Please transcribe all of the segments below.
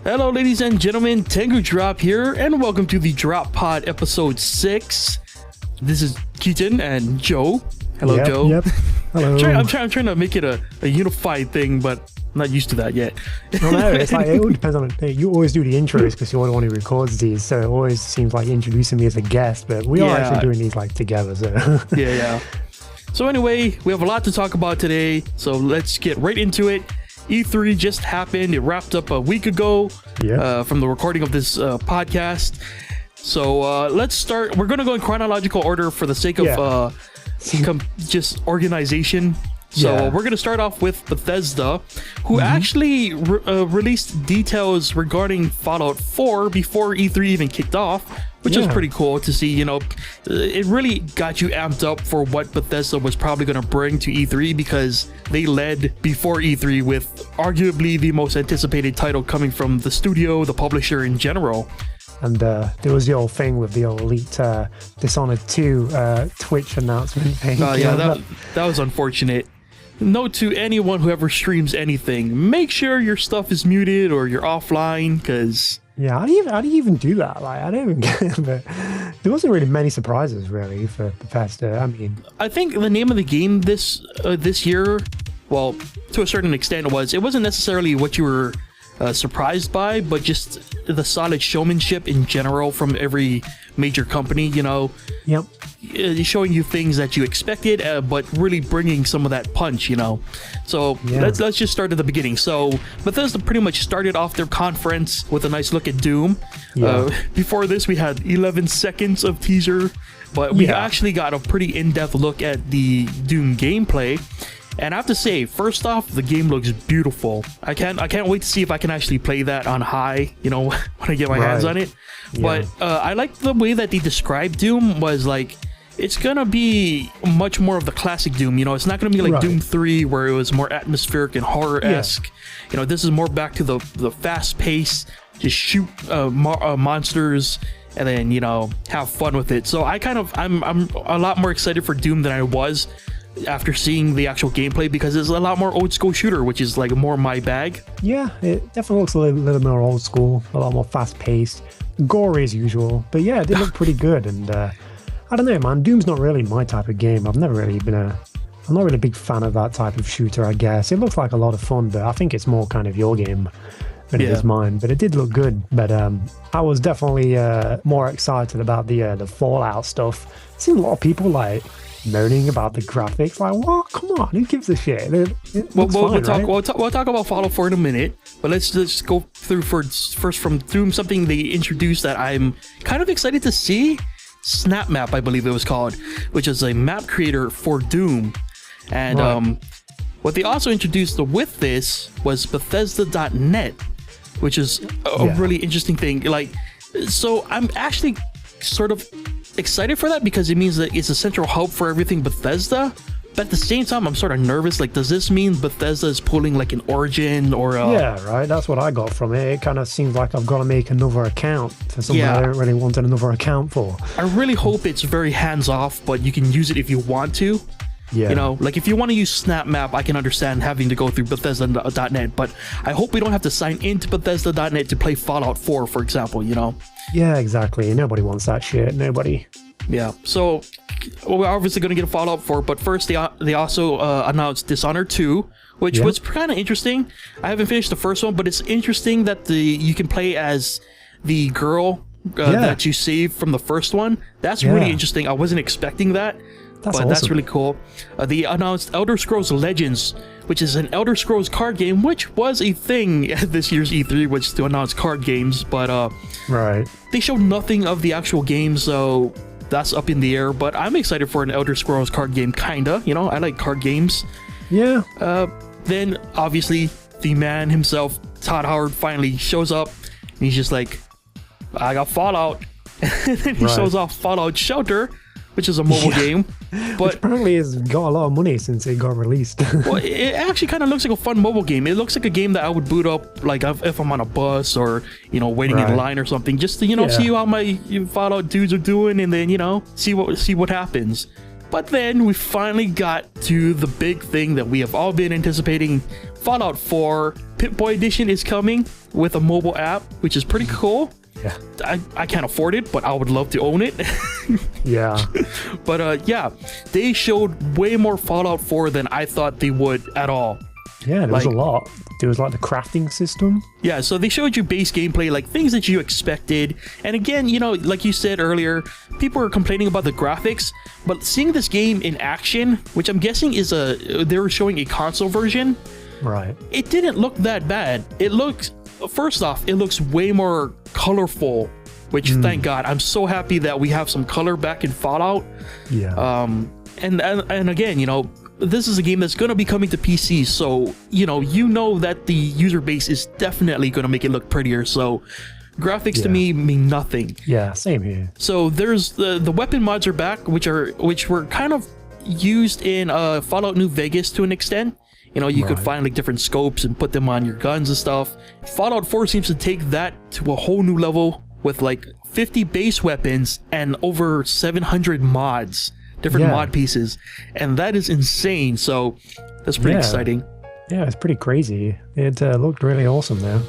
Hello, ladies and gentlemen, Tengu Drop here, and welcome to the Drop Pod episode 6. This is Keaton and Joe. Hello, Joe. Yep. Hello. I'm trying to make it a unified thing, but I'm not used to that yet. No, it's like it all depends on it. You always do the intros because you're the one who records these, so it always seems like introducing me as a guest, but we are actually doing these like together. So yeah. So anyway, we have a lot to talk about today, so let's get right into it. E3 just happened. It wrapped up a week ago from the recording of this podcast. So let's start. We're going to go in chronological order for the sake of just organization. So we're going to start off with Bethesda, who actually released details regarding Fallout 4 before E3 even kicked off, which is pretty cool to see. You know, it really got you amped up for what Bethesda was probably going to bring to E3, because they led before E3 with arguably the most anticipated title coming from the studio, the publisher in general. And there was the old thing with the old leaked Dishonored 2 Twitch announcement thing. Oh yeah, that was unfortunate. Note to anyone who ever streams anything, make sure your stuff is muted or you're offline, because... Yeah, how do you even do that? Like, I don't even get it, but there wasn't really many surprises, really, for Bethesda. I mean... I think the name of the game this year, well, to a certain extent it wasn't necessarily what you were surprised by, but just the solid showmanship in general from every major company, you know? Yep. Showing you things that you expected, but really bringing some of that punch, you know? So let's just start at the beginning. So Bethesda pretty much started off their conference with a nice look at Doom. Before this, we had 11 seconds of teaser, but we actually got a pretty in-depth look at the Doom gameplay. And I have to say, first off, the game looks beautiful. I can't wait to see if I can actually play that on high, you know, when I get my hands on it. But I like the way that they described Doom. Was like, it's gonna be much more of the classic Doom, you know. It's not gonna be like Doom 3 where it was more atmospheric and horror-esque. You know, this is more back to the fast pace, just shoot monsters and then, you know, have fun with it. So I'm a lot more excited for Doom than I was after seeing the actual gameplay, because it's a lot more old school shooter, which is like more my bag. Yeah, it definitely looks a little more old school, a lot more fast paced, gory as usual, but yeah, it did look pretty good. And I don't know, man, Doom's not really my type of game. I'm not really a big fan of that type of shooter, I guess. It looks like a lot of fun, but I think it's more kind of your game than it is mine. But it did look good. But I was definitely more excited about the Fallout stuff. I've seen a lot of people like moaning about the graphics. Like, what? Come on, who gives a shit? We'll talk about Fallout 4 in a minute, but let's just go through first from Doom, something they introduced that I'm kind of excited to see. Snap Map, I believe it was called, which is a map creator for Doom. And what they also introduced with this was Bethesda.net, which is a really interesting thing. Like, so I'm actually sort of excited for that, because it means that it's a central hub for everything Bethesda. But at the same time, I'm sort of nervous. Like, does this mean Bethesda is pulling like an Origin or that's what I got from it. It kind of seems like I've got to make another account for something I don't really want another account for. I really hope it's very hands-off, but you can use it if you want to. You know, like if you want to use Snap Map, I can understand having to go through Bethesda.net, but I hope we don't have to sign into Bethesda.net to play Fallout 4, for example, you know? Yeah, exactly. Nobody wants that shit. Nobody. Yeah, so we're obviously going to get a Fallout 4, but first they also announced Dishonored 2, which was kind of interesting. I haven't finished the first one, but it's interesting that you can play as the girl that you saved from the first one. That's really interesting. I wasn't expecting that. That's really cool. They announced Elder Scrolls Legends, which is an Elder Scrolls card game, which was a thing at this year's E3, which is to announce card games, but they showed nothing of the actual game, so that's up in the air. But I'm excited for an Elder Scrolls card game, kinda. You know, I like card games. Yeah. Then, obviously, the man himself, Todd Howard, finally shows up, and he's just like, I got Fallout. And then he shows off Fallout Shelter, which is a mobile game, but which apparently has got a lot of money since it got released. Well, it actually kind of looks like a fun mobile game. It looks like a game that I would boot up, like if I'm on a bus or, you know, waiting in line or something, just to, you know, see how my Fallout dudes are doing, and then, you know, see what happens. But then we finally got to the big thing that we have all been anticipating Fallout 4 Pip-Boy Edition is coming with a mobile app, which is pretty cool. Yeah. I can't afford it, but I would love to own it. Yeah. But yeah, they showed way more Fallout 4 than I thought they would at all. Yeah, there was a lot. There was like the crafting system. Yeah, so they showed you base gameplay, like things that you expected. And again, you know, like you said earlier, people are complaining about the graphics, but seeing this game in action, which I'm guessing is they were showing a console version. Right. It didn't look that bad. It looks, first off, it looks way more colorful, which thank God. I'm so happy that we have some color back in Fallout. Yeah. And again, you know, this is a game that's going to be coming to PC, so you know that the user base is definitely going to make it look prettier. So graphics to me mean nothing. Yeah, same here. So there's the weapon mods are back, which were kind of used in Fallout New Vegas to an extent. You know, you could find like different scopes and put them on your guns and stuff. Fallout 4 seems to take that to a whole new level with like 50 base weapons and over 700 mods. Different mod pieces, and that is insane. So that's pretty exciting. Yeah, it's pretty crazy. It looked really awesome though.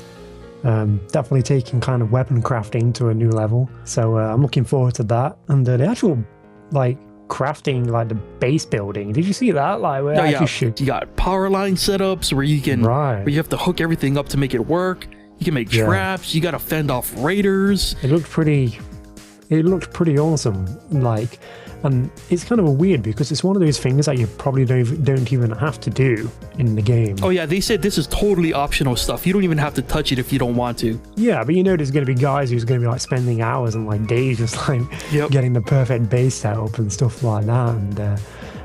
Definitely taking kind of weapon crafting to a new level. So I'm looking forward to that. And the actual like crafting, like the base building. Did you see that? Like where you got power line setups where you can where you have to hook everything up to make it work. You can make traps. You got to fend off raiders. It looked pretty awesome. Like. And it's kind of weird because it's one of those things that you probably don't even have to do in the game. Oh yeah, they said this is totally optional stuff. You don't even have to touch it if you don't want to. Yeah, but you know there's going to be guys who's going to be like spending hours and like days just like getting the perfect base setup and stuff like that. And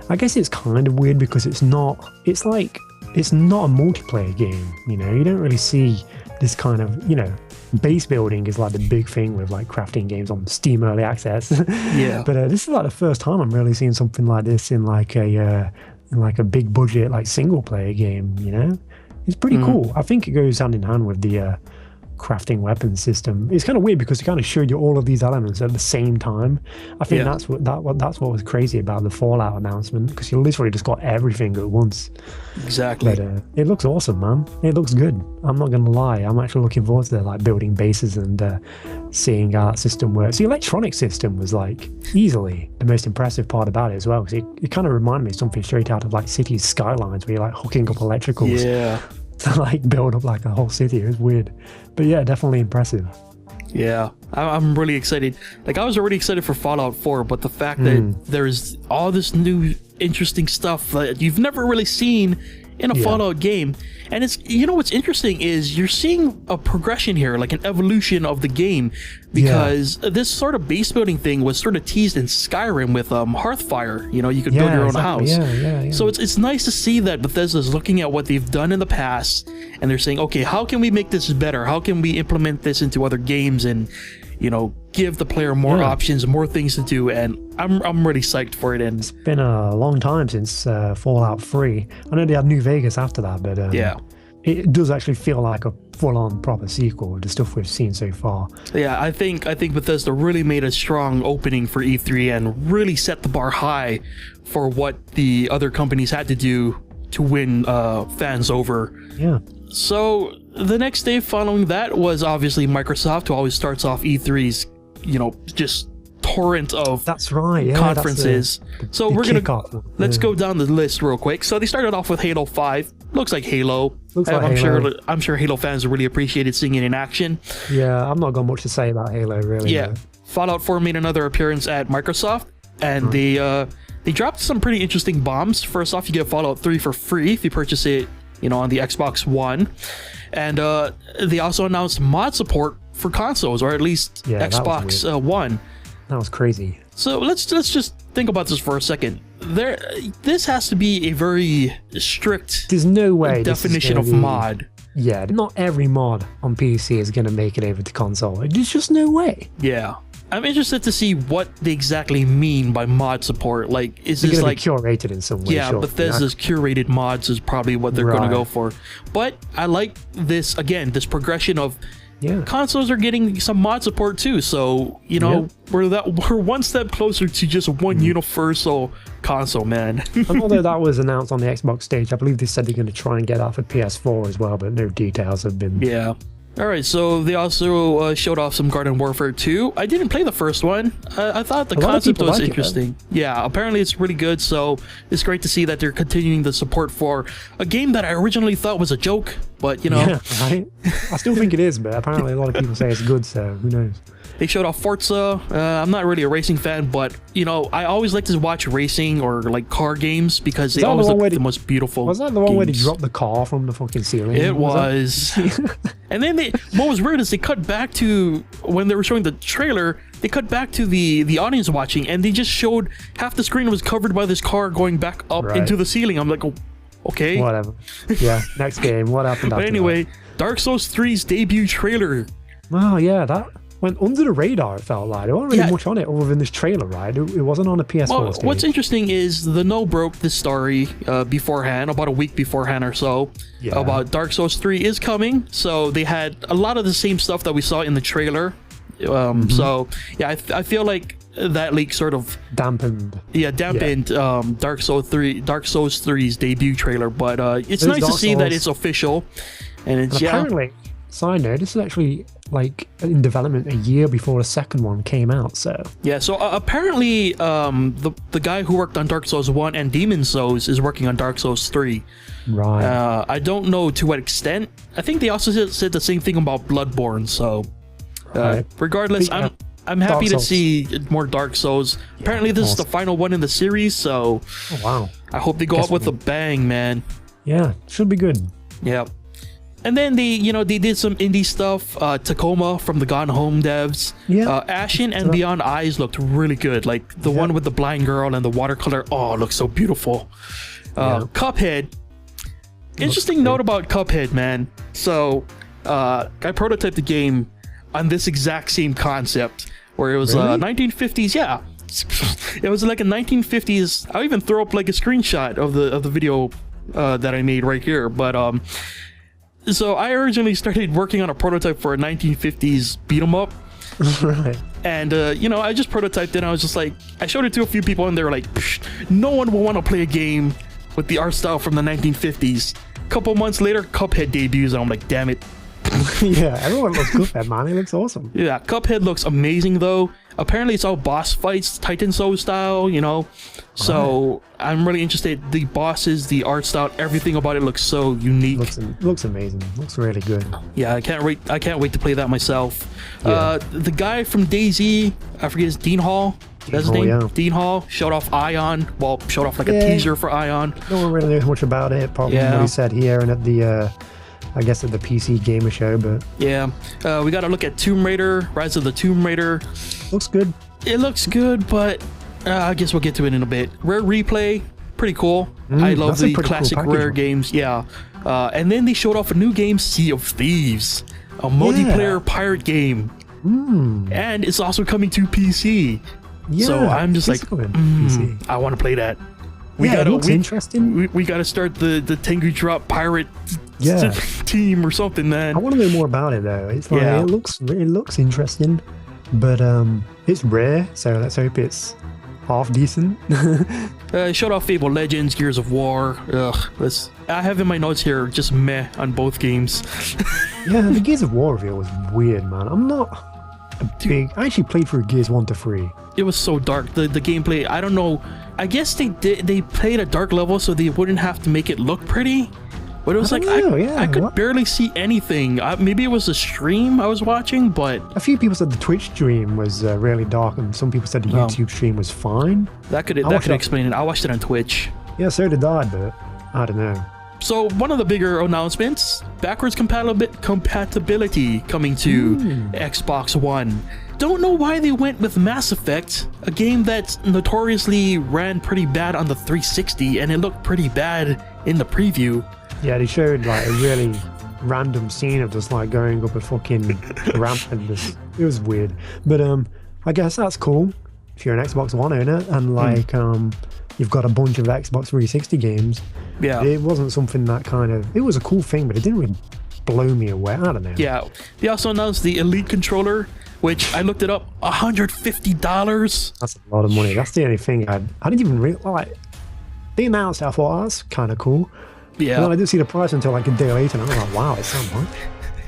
I guess it's kind of weird because it's not a multiplayer game. You know, you don't really see this kind of, you know, base building is like the big thing with like crafting games on Steam Early Access. Yeah. But this is like the first time I'm really seeing something like this in like a big budget like single player game. You know, it's pretty cool. I think it goes hand in hand with the crafting weapon system. It's kind of weird because it kind of showed you all of these elements at the same time. I think that's what was crazy about the Fallout announcement, because you literally just got everything at once. Exactly. But it looks awesome, man. It looks good. I'm not gonna lie. I'm actually looking forward to like building bases and seeing how that system works. The electronic system was like easily the most impressive part about it as well, because it kind of reminded me of something straight out of like Cities Skylines, where you're like hooking up electricals. Yeah. To like build up like a whole city. It was weird, but yeah, definitely impressive. Yeah, I'm really excited. Like, I was already excited for Fallout 4, but the fact that there's all this new interesting stuff that you've never really seen in a Fallout game. And it's, you know, what's interesting is you're seeing a progression here, like an evolution of the game, because this sort of base building thing was sort of teased in Skyrim with Hearthfire. You know, you could build your own house. So it's nice to see that Bethesda's looking at what they've done in the past, and they're saying, okay, how can we make this better? How can we implement this into other games and, you know, give the player more options, more things to do? And I'm really psyched for it. And it's been a long time since Fallout 3. I know they had New Vegas after that, but it does actually feel like a full-on proper sequel to the stuff we've seen so far. Yeah, I think Bethesda really made a strong opening for E3 and really set the bar high for what the other companies had to do to win fans over. Yeah. So the next day following that was obviously Microsoft, who always starts off E3's, you know, just torrent of conferences. So we're gonna let's go down the list real quick. So they started off with Halo 5. Looks like Halo. I'm sure Halo fans really appreciated seeing it in action. Yeah, I've not got much to say about Halo really. Yeah. Fallout 4 made another appearance at Microsoft, and they dropped some pretty interesting bombs. First off, you get Fallout 3 for free if you purchase it, you know, on the Xbox One. And they also announced mod support for consoles, or at least Xbox One. That was crazy. So let's just think about this for a second. This has to be a very strict There's no way definition of mod. Yeah, not every mod on PC is going to make it over to console. There's just no way. Yeah. I'm interested to see what they exactly mean by mod support. Like, is this like curated in some way? Yeah, Bethesda's curated mods is probably what they're going to go for. But I like this, again, this progression of Yeah. consoles are getting some mod support too. So you know, we're one step closer to just one universal console, man. And although that was announced on the Xbox stage, I believe they said they're going to try and get that for PS4 as well, but no details have been. Yeah. All right, so they also showed off some Garden Warfare 2. I didn't play the first one. I thought the concept was interesting. Yeah, apparently it's really good, so it's great to see that they're continuing the support for a game that I originally thought was a joke, but you know. Yeah, right? I still think it is, but apparently a lot of people say it's good, so who knows. They showed off Forza. I'm not really a racing fan, but you know, I always like to watch racing or like car games because they always look the most beautiful. Was that the one where they dropped the car from the fucking ceiling? It was. And then what was weird is they cut back to when they were showing the trailer. They cut back to the audience watching, and they just showed half the screen was covered by this car going back up into the ceiling. I'm like, oh, okay, whatever. Yeah, next game. What happened? But anyway, Dark Souls 3's debut trailer. Oh yeah, that went under the radar, it felt like. There wasn't really much on it other than this trailer, right? It wasn't on a PS4 stage. What's interesting is the No broke this story beforehand, about a week beforehand or so, about Dark Souls 3 is coming. So they had a lot of the same stuff that we saw in the trailer. So, yeah, I feel like that leak sort of dampened Dark Souls 3's debut trailer. But it's nice to see that it's official. And it's, apparently, side note, this is actually like in development a year before the second one came out, so apparently the guy who worked on Dark Souls 1 and Demon Souls is working on Dark Souls 3, right? I don't know to what extent. I think they also said the same thing about Bloodborne, so regardless, I'm happy to see more Dark Souls. Apparently this is the final one in the series, so I hope they go up with a bang, man. Yeah, should be good. Yeah. And then they did some indie stuff. Tacoma from the Gone Home devs. Ashen and Beyond Eyes looked really good. Like the one with the blind girl and the watercolor. Oh, it looks so beautiful. Cuphead. Interesting note about Cuphead, man. So I prototyped the game on this exact same concept where it was 1950s. Yeah, it was like a 1950s. I'll even throw up like a screenshot of the video that I made right here. But so I originally started working on a prototype for a 1950s beat 'em up. Right. And I just prototyped it, and I was just like, I showed it to a few people, and they were like, no one will want to play a game with the art style from the 1950s. A couple months later, Cuphead debuts, and I'm like, damn it. Yeah, everyone loves Cuphead, man. It looks awesome. Yeah, Cuphead looks amazing, though. Apparently, it's all boss fights, Titan Soul style, So I'm really interested. The bosses, the art style, everything about it looks so unique. Looks amazing. Looks really good. Yeah, I can't wait to play that myself. The guy from DayZ, I forget his Dean Hall. That's his name. Yeah. Dean Hall showed off Ion. Well, showed off like a teaser for Ion. No one really knows much about it, apart from what he said here and at the I guess at the PC Gamer Show, but we got to look at Tomb Raider, Rise of the Tomb Raider. Looks good. It looks good, but I guess we'll get to it in a bit. Rare Replay, pretty cool. I love the classic Rare games. Yeah, and then they showed off a new game, Sea of Thieves, a multiplayer pirate game, and it's also coming to PC. Yeah, so I'm just like, I want to play that. It looks interesting. We got to start the Tengu drop pirate team or something, man. I want to know more about it though. It's like it looks interesting, but it's Rare, so let's hope it's half decent. Showed off Fable Legends, Gears of War. I have in my notes here just meh on both games. Yeah, the Gears of War reveal was weird, man. I'm not I actually played through Gears 1 to 3. It was so dark. The gameplay, I don't know. I guess they played a dark level so they wouldn't have to make it look pretty. But it was I could barely see anything. Maybe it was a stream I was watching, but a few people said the Twitch stream was really dark, and some people said the YouTube stream was fine. That could explain it. I watched it on Twitch. Yeah, so did I, but I don't know. So one of the bigger announcements, backwards compatibility coming to Xbox One. Don't know why they went with Mass Effect, a game that notoriously ran pretty bad on the 360, and it looked pretty bad in the preview. Yeah, they showed like a really random scene of just like going up a fucking ramp, and this, it was weird. But I guess that's cool if you're an Xbox One owner and like you've got a bunch of Xbox 360 games. Yeah, it wasn't something that it was a cool thing, but it didn't really blow me away. I don't know. Yeah. They also announced the Elite controller, which I looked it up, $150. That's a lot of money. That's the only thing I didn't even realize. Like, they announced it, I thought, oh, that's kind of cool. Yeah. And then I didn't see the price until like a day later, and I was like, wow, it's so much.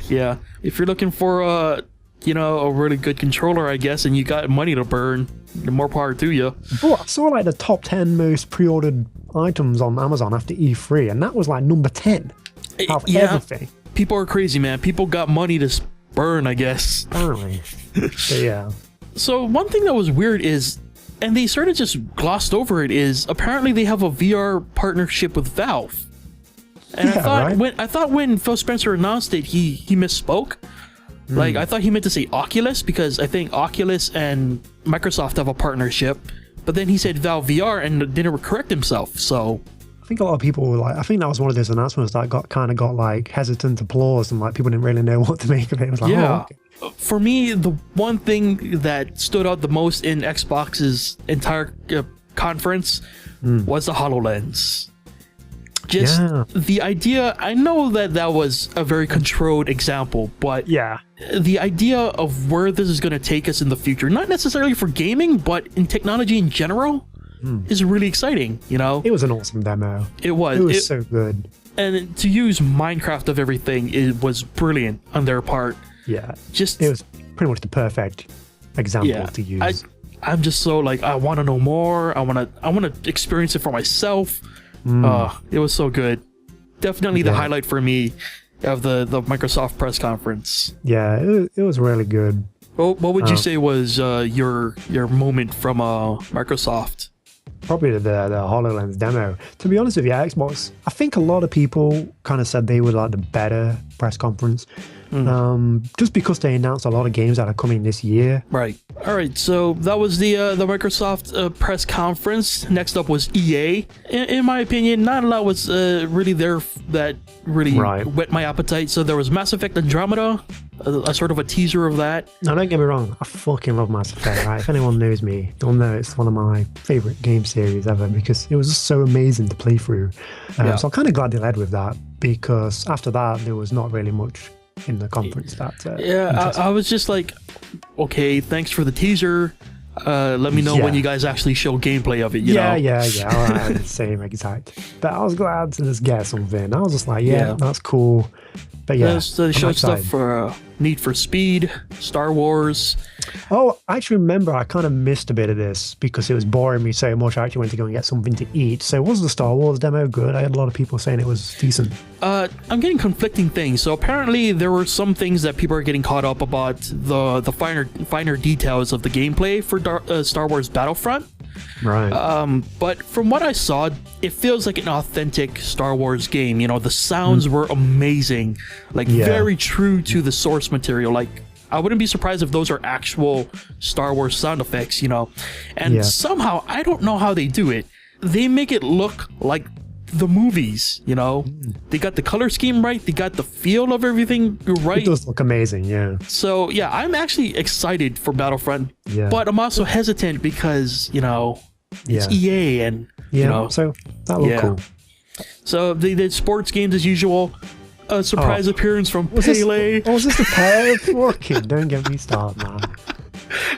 Yeah. If you're looking for a really good controller, I guess, and you got money to burn, more power to you. But I saw like the top 10 most pre-ordered items on Amazon after E3, and that was like number 10 of everything. People are crazy, man. People got money to burn, I guess. Apparently. But yeah. So one thing that was weird is, and they sort of just glossed over it, is apparently they have a VR partnership with Valve. And I thought when Phil Spencer announced it, he misspoke. Like, I thought he meant to say Oculus, because I think Oculus and Microsoft have a partnership. But then he said Valve VR and didn't correct himself. So I think a lot of people were like, I think that was one of those announcements that got like hesitant applause, and like people didn't really know what to make of it. It was like, yeah. Oh, okay. For me, the one thing that stood out the most in Xbox's entire conference was the HoloLens. Just the idea, I know that was a very controlled example, but the idea of where this is going to take us in the future, not necessarily for gaming, but in technology in general, is really exciting, you know? It was an awesome demo. It was. It was so good. And to use Minecraft of everything, it was brilliant on their part. Yeah. Just it was pretty much the perfect example to use. I'm just so like, I want to know more. I want to experience it for myself. It was so good. Definitely the highlight for me of the Microsoft press conference. Yeah, it was really good. Well, what would you say was your moment from Microsoft? Probably the HoloLens demo. To be honest with you, Xbox, I think a lot of people kind of said they would like the better press conference. Just because they announced a lot of games that are coming this year. Right. All right. So that was the Microsoft press conference. Next up was EA. In my opinion, not a lot was really there that really whet my appetite. So there was Mass Effect Andromeda, a sort of a teaser of that. Now, don't get me wrong. I fucking love Mass Effect. Right? If anyone knows me, they'll know it's one of my favorite game series ever, because it was just so amazing to play through. So I'm kind of glad they led with that, because after that there was not really much in the conference that I was just like, okay, thanks for the teaser, let me know when you guys actually show gameplay of it, you know? All right, the same exact, but I was glad to just get something. I was just like, that's cool. But they showed stuff for Need for Speed, Star Wars. Oh, I actually remember I kind of missed a bit of this because it was boring me so much. I actually went to go and get something to eat. So was the Star Wars demo good? I had a lot of people saying it was decent. I'm getting conflicting things. So apparently there were some things that people are getting caught up about the finer details of the gameplay for Star Wars Battlefront. Right. But from what I saw, it feels like an authentic Star Wars game. You know, the sounds were amazing, like very true to the source material. Like, I wouldn't be surprised if those are actual Star Wars sound effects, you know. And somehow, I don't know how they do it. They make it look like the movies, you know. They got the color scheme right. They got the feel of everything right. It does look amazing, yeah. So, yeah, I'm actually excited for Battlefront. Yeah. But I'm also hesitant because, you know, it's EA and, you know. So that looked cool. So they did sports games as usual. A surprise appearance from Pele. Was this the Pele? Fucking don't get me started, man.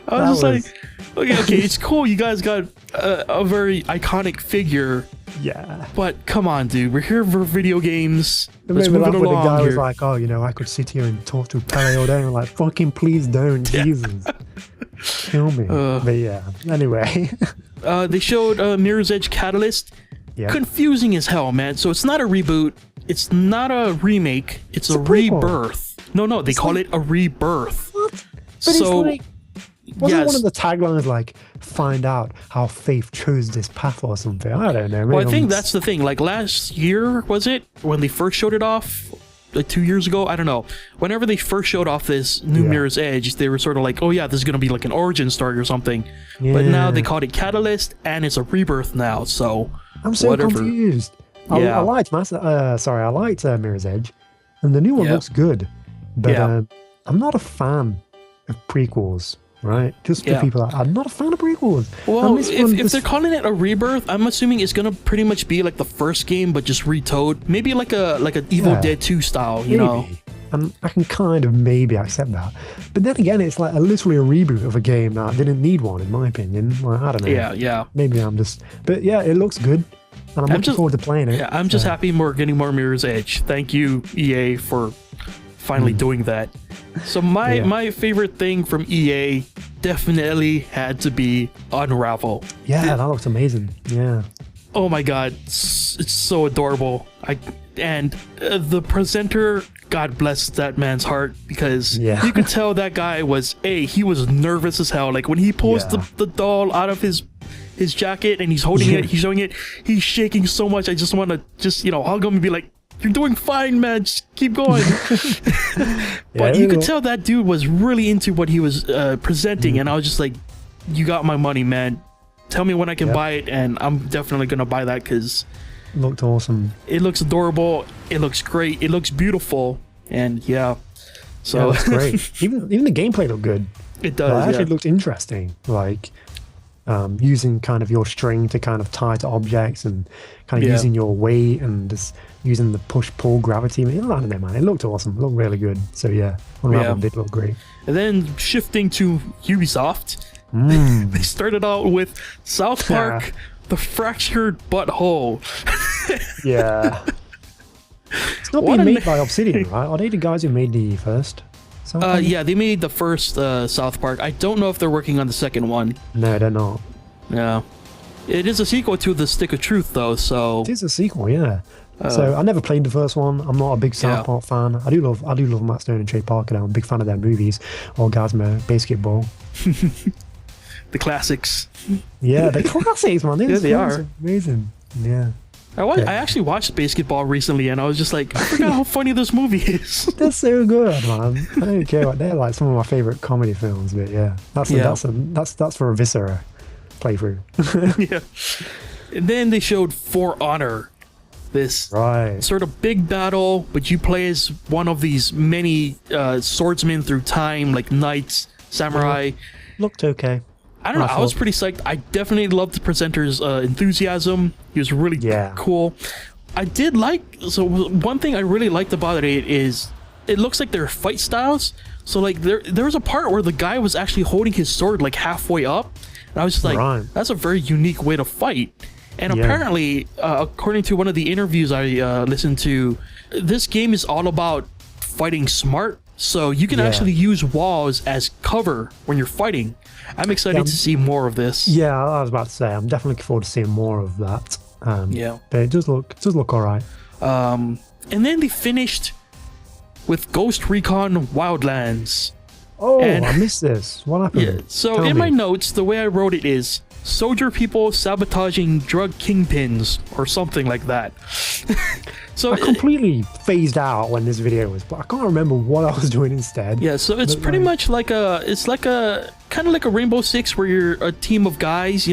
I was just like, okay, it's cool. You guys got a very iconic figure. Yeah. But come on, dude. We're here for video games. Let's move it along. The guy here. was like, oh, you know, I could sit here and talk to Pele all day. I'm like, fucking please don't. Jesus. Kill me. But yeah, anyway. They showed Mirror's Edge Catalyst. Yeah. Confusing as hell, man. So it's not a reboot. It's not a remake. It's a rebirth. No, they call it a rebirth. What? But so, it's like, wasn't one of the taglines like, find out how faith chose this path or something? I don't know. Well, I think that's the thing. Like last year, was it? When they first showed it off? Like 2 years ago? I don't know. Whenever they first showed off this new Mirror's Edge, they were sort of like, oh yeah, this is going to be like an origin story or something. Yeah. But now they called it Catalyst, and it's a rebirth now, so I'm so confused. I liked Mirror's Edge, and the new one looks good, but I'm not a fan of prequels. right? Just for people that are not a fan of prequels. Well, if they're calling it a rebirth, I'm assuming it's gonna pretty much be like the first game, but just retold. Maybe like an Evil Dead 2 style, you know? And I can kind of maybe accept that. But then again, it's like literally a reboot of a game that didn't need one, in my opinion. Like, I don't know. Yeah. Maybe I'm just... But yeah, it looks good. And I'm looking forward to playing it. Yeah, I'm just happy we're getting more Mirror's Edge. Thank you, EA, for finally doing that. So my favorite thing from EA definitely had to be Unravel. Yeah, that looks amazing. Yeah. Oh my god, it's so adorable. The presenter, God bless that man's heart, because you could tell that guy was he was nervous as hell. Like when he pulls the doll out of his jacket and he's holding it, he's showing it, he's shaking so much. I just want to hug him and be like, "You're doing fine, man. Just keep going." But you could tell that dude was really into what he was presenting, and I was just like, "You got my money, man. Tell me when I can buy it, and I'm definitely gonna buy that because it looked awesome. It looks adorable. It looks great. It looks beautiful, and so that's great. Even the gameplay looked good. It does. It actually looked interesting. Like using kind of your string to kind of tie to objects and kind of using your weight and just using the push-pull gravity. I don't know, man. It looked awesome. It looked really good. So Unravel did look great. And then shifting to Ubisoft, they started out with South Park, The Fractured Butthole. It's not being made by Obsidian, right? Are they the guys who made the first? They made the first South Park. I don't know if they're working on the second one. No, they're not. Yeah. It is a sequel to The Stick of Truth, though, so... It is a sequel, yeah. So I never played the first one. I'm not a big South Park fan. I do love Matt Stone and Trey Parker, though. I'm a big fan of their movies. Orgasmo, Basketball. The classics. Yeah, the classics, man. They are. Amazing. Yeah. I actually watched Basketball recently, and I was just like, I forgot how funny this movie is. They're so good, man. I don't care what they're like. Some of my favorite comedy films, but that's for a Viscera playthrough. And then they showed For Honor, this sort of big battle, but you play as one of these many swordsmen through time, like knights, samurai. Looked okay. I don't know. I was pretty psyched. I definitely loved the presenter's enthusiasm. He was really cool. I did one thing I really liked about it is it looks like their fight styles. So like there was a part where the guy was actually holding his sword like halfway up, and I was just like, that's a very unique way to fight. And apparently, according to one of the interviews I listened to, this game is all about fighting smart. So you can actually use walls as cover when you're fighting. I'm excited to see more of this. Yeah, I was about to say, I'm definitely looking forward to seeing more of that. But it does look all right. And then they finished with Ghost Recon Wildlands. Oh, I missed this. What happened? Yeah, so in my notes, the way I wrote it is soldier people sabotaging drug kingpins or something like that. So I completely phased out when this video was, but I can't remember what I was doing instead. Yeah, so it's pretty much like kind of like a Rainbow Six where you're a team of guys,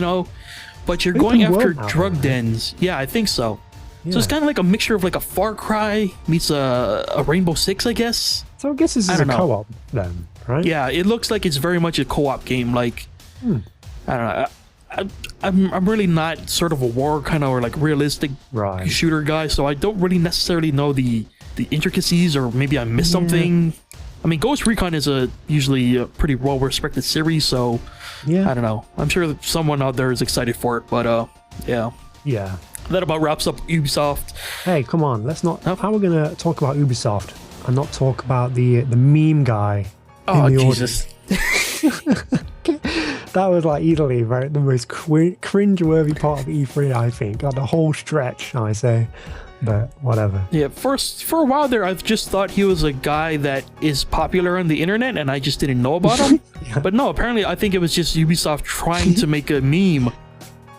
but you're going after drug dens. Yeah, I think so. Yeah. So it's kind of like a mixture of like a Far Cry meets a Rainbow Six, I guess. So I guess this is a co-op then, right? Yeah, it looks like it's very much a co-op game. Like, I don't know. I'm really not sort of a war kind of or like realistic shooter guy, so I don't really necessarily know the intricacies, or maybe I missed something. I mean, Ghost Recon is usually a pretty well respected series, so I don't know. I'm sure that someone out there is excited for it, but yeah. That about wraps up Ubisoft. Hey, come on, let's not. How are we gonna talk about Ubisoft and not talk about the meme guy? Oh, Jesus. That was like easily the most cringe-worthy part of E3, I think. Like the whole stretch, I say. But whatever. Yeah, for a while there, I've just thought he was a guy that is popular on the internet, and I just didn't know about him. But no, apparently I think it was just Ubisoft trying to make a meme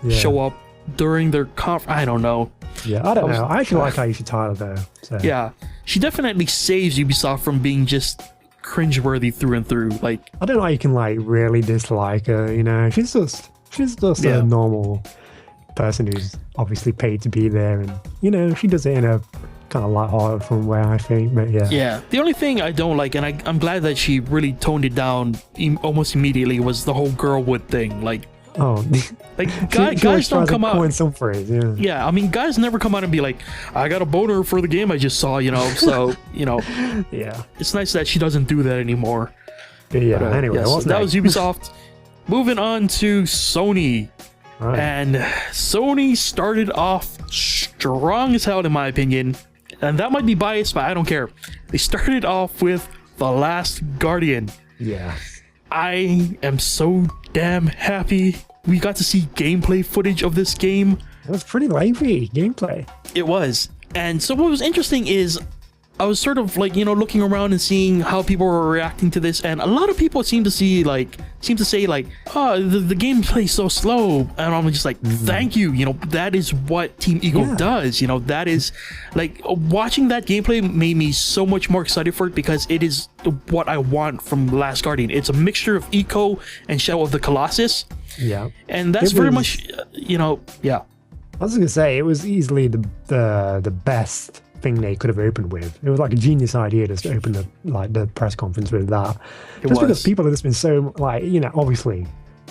show up during their conference. I don't know. Yeah, I don't know. I actually like Aisha Tyler, though. So. Yeah, she definitely saves Ubisoft from being just cringeworthy through and through. Like, I don't know how you can like really dislike her. She's just a normal person who's obviously paid to be there, and she does it in a kind of lighthearted from where I think, but yeah. Yeah, the only thing I don't like, and I'm glad that she really toned it down almost immediately, was the whole girlwood thing. Like, oh, like guys don't come out. Coin some phrase, yeah. Yeah, I mean, guys never come out and be like, I got a boner for the game I just saw, you know. So, you know, yeah, it's nice that she doesn't do that anymore. But yeah, but, anyway, yeah, so that was Ubisoft. Moving on to Sony. Right. And Sony started off strong as hell, in my opinion. And that might be biased, but I don't care. They started off with The Last Guardian. Yeah. I am so damn happy we got to see gameplay footage of this game. It was pretty lively gameplay. It was. And so what was interesting is I was sort of like, you know, looking around and seeing how people were reacting to this, and a lot of people seem to say like, oh, the gameplay is so slow, and I'm just like, thank you, you know, that is what Team Eagle does, you know, that is like, watching that gameplay made me so much more excited for it, because it is what I want from Last Guardian. It's a mixture of Eco and Shadow of the Colossus. Yeah, and that's very much, you know, yeah. I was gonna say it was easily the best thing they could have opened with. It was like a genius idea just to open the press conference with that. Because people have just been so, like, you know, obviously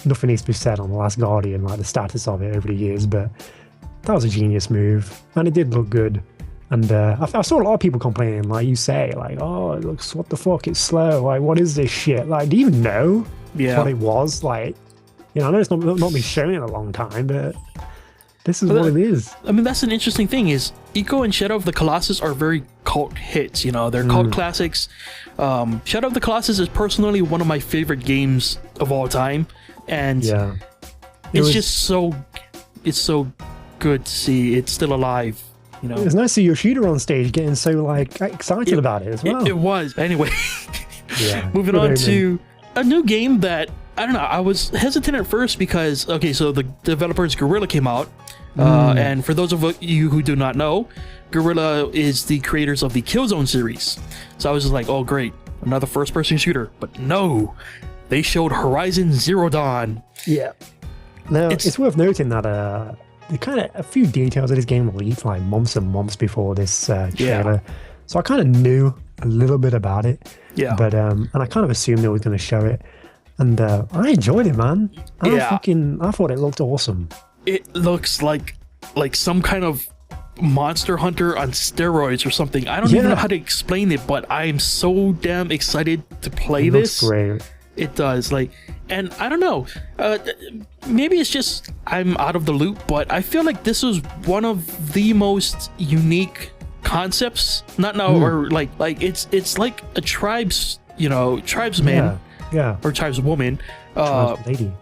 nothing needs to be said on The Last Guardian, like the status of it over the years, but that was a genius move, and it did look good. And I saw a lot of people complaining, like you say, like, oh, it looks, what the fuck, it's slow, like, what is this shit? Like, do you even know what it was? Like, you know, I know it's not been shown in a long time, but this is what it is. I mean, that's an interesting thing, is Eco and Shadow of the Colossus are very cult hits, you know, they're cult classics. Shadow of the Colossus is personally one of my favorite games of all time, and it's so good to see it's still alive, you know. It was nice to see Yoshida on stage getting so, like, excited about it as well. It was. Anyway, moving on to a new game that, I don't know, I was hesitant at first because, okay, so the developers Guerrilla came out, and for those of you who do not know, Guerrilla is the creators of the Killzone series. So I was just like, oh great, another first-person shooter. But no, they showed Horizon Zero Dawn. Yeah. Now, it's worth noting that a few details of this game leaked like months and months before this trailer. So I kind of knew a little bit about it. Yeah. But and I kind of assumed they were going to show it. And I enjoyed it, man. I thought it looked awesome. It looks like some kind of Monster Hunter on steroids or something. I don't even know how to explain it, but I am so damn excited to play this. Looks great. It does, like, and I don't know, maybe it's just I'm out of the loop, but I feel like this was one of the most unique concepts. Or like it's like a tribesman. Yeah. Or tribeswoman. Lady.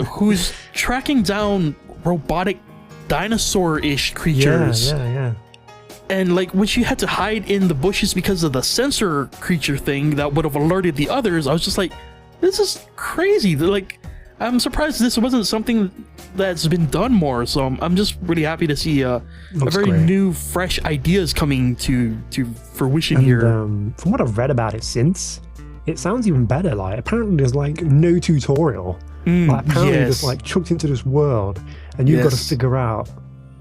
Who's tracking down robotic dinosaur-ish creatures. Yeah. And like when she had to hide in the bushes because of the sensor creature thing that would have alerted the others, I was just like, this is crazy. Like, I'm surprised this wasn't something that's been done more. So I'm just really happy to see a very new, fresh ideas coming to fruition here. From what I've read about it since, it sounds even better. Like, apparently there's like no tutorial. Like, apparently just like chucked into this world, and you've got to figure out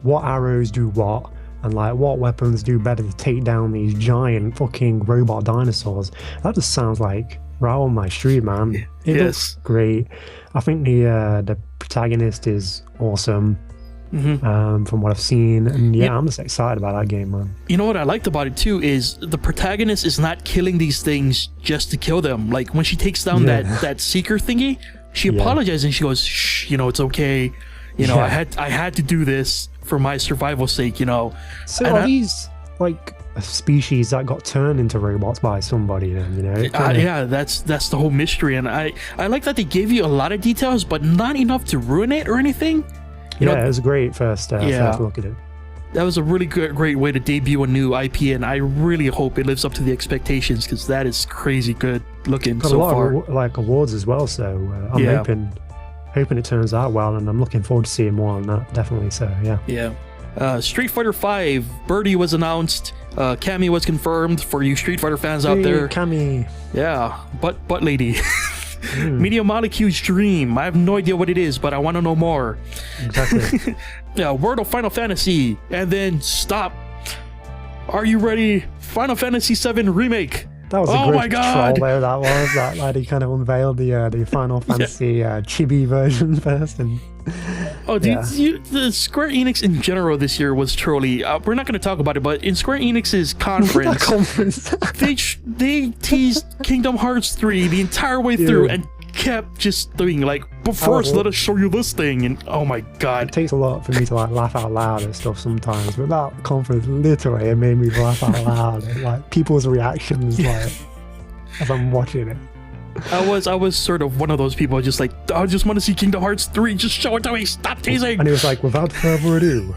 what arrows do what, and like what weapons do better to take down these giant fucking robot dinosaurs. That just sounds like right on my street, man. It looks great. I think the protagonist is awesome. From what I've seen, and I'm just excited about that game, man. You know what I liked about it too is the protagonist is not killing these things just to kill them. Like when she takes down that seeker thingy, she apologizes and she goes, shh, you know, it's okay, you know, I had to do this for my survival's sake, you know. So are these like a species that got turned into robots by somebody then, you know? That's the whole mystery, and I like that they gave you a lot of details but not enough to ruin it or anything. You know, it was a great first look at it. That was a really great way to debut a new IP, and I really hope it lives up to the expectations, because that is crazy good looking so far. Got a lot of awards as well, so I'm hoping it turns out well, and I'm looking forward to seeing more on that, definitely. So Street Fighter V Birdie was announced. Cammy was confirmed for you Street Fighter fans out there. Cammy. Yeah, butt lady. Media Molecule's Dream. I have no idea what it is, but I want to know more. Exactly. World of Final Fantasy, and then stop. Are you ready? Final Fantasy VII Remake. That was a Oh great my God. troll there. That was that lad. He kind of unveiled the Final Fantasy chibi version first, and the Square Enix in general this year was truly. We're not going to talk about it, but in Square Enix's conference, they teased Kingdom Hearts 3 the entire way through and kept just doing like, but first let us show you this thing, and oh my God, it takes a lot for me to like laugh out loud at stuff sometimes, but that conference literally it made me laugh out loud at, like people's reactions like as I'm watching it. I was sort of one of those people just like, I just want to see Kingdom Hearts 3, just show it to me, stop teasing. And he was like, without further ado,